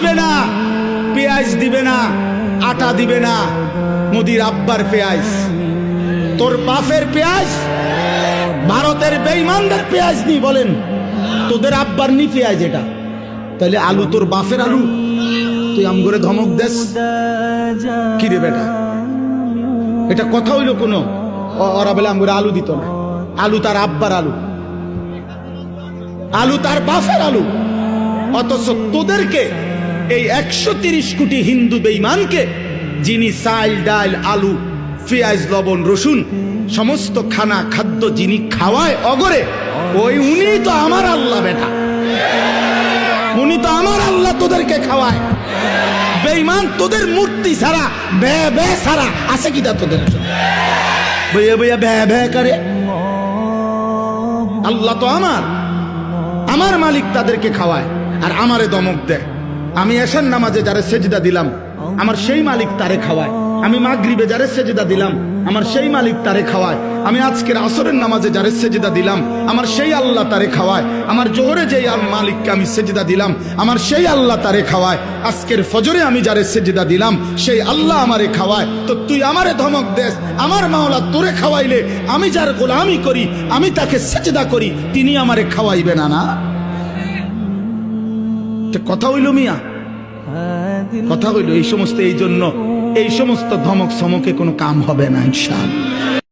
দিবে না, পেঁয়াজ দিবে না, আটা দিবে না, মোদির আব্বার পেঁয়াজ, তোর বাপের পেঁয়াজ, ভারতের বেঈমানদের পেঁয়াজ নি। বলেন তোদের আব্বার নি পেঁয়াজ এটা, তাহলে আলু তোর বাপের আলু, তুই আম করে ধমক দেস কি রে বেটা? এটা কথা হইল কোনো? ওরা বলে আম করে আলু দিত না, আলু তার আব্বার আলু, আলু তার বাপের আলু। অথচ তোদেরকে এই 130 কোটি হিন্দু বেঈমানকে, যিনি চাল ডাল আলু পেঁয়াজ লবণ রসুন সমস্ত খানা খাদ্য যিনি খাওয়ায় অগরে, উনি তো আমার আল্লাহ বেটা, উনি তো আমার আল্লাহ তোদেরকে খাওয়ায়। বেঈমান তোদের মূর্তি ছাড়া বে বে ছাড়া আছে কি তা তোদের? বইয়া বইয়া বে বে করে। আল্লাহ তো আমার মালিক তাদেরকে খাওয়ায় আর আমারে দমক দেয়। আমি এশার নামাজে যারে সেজদা দিলাম আমার সেই মালিক তারে খাওয়ায়, আমি মাগরিবে যারে সেজদা দিলাম আমার সেই মালিক তারে খাওয়ায়, আমি আজকের আসরের নামাজে যারে সেজদা দিলাম আমার সেই আল্লাহ তারে খাওয়ায়, আমার জোহরে যেই মালিককে আমি সেজদা দিলাম আমার সেই আল্লাহ তারে খাওয়ায়, আজকের ফজরে আমি যারে সেজদা দিলাম সেই আল্লাহ আমারে খাওয়ায়। তো তুই আমারে ধমক দেস, আমার মাওলা তোরে খাওয়াইলে আমি যার গোলামি করি, আমি তাকে সেজদা করি, তিনি আমারে খাওয়াইবে না? না কথা হইল মিয়া, কথা হইল। এই সমস্ত, এই জন্য এই সমস্ত ধমক সমকে কোনো কাম হবে না ইনশাআল্লাহ।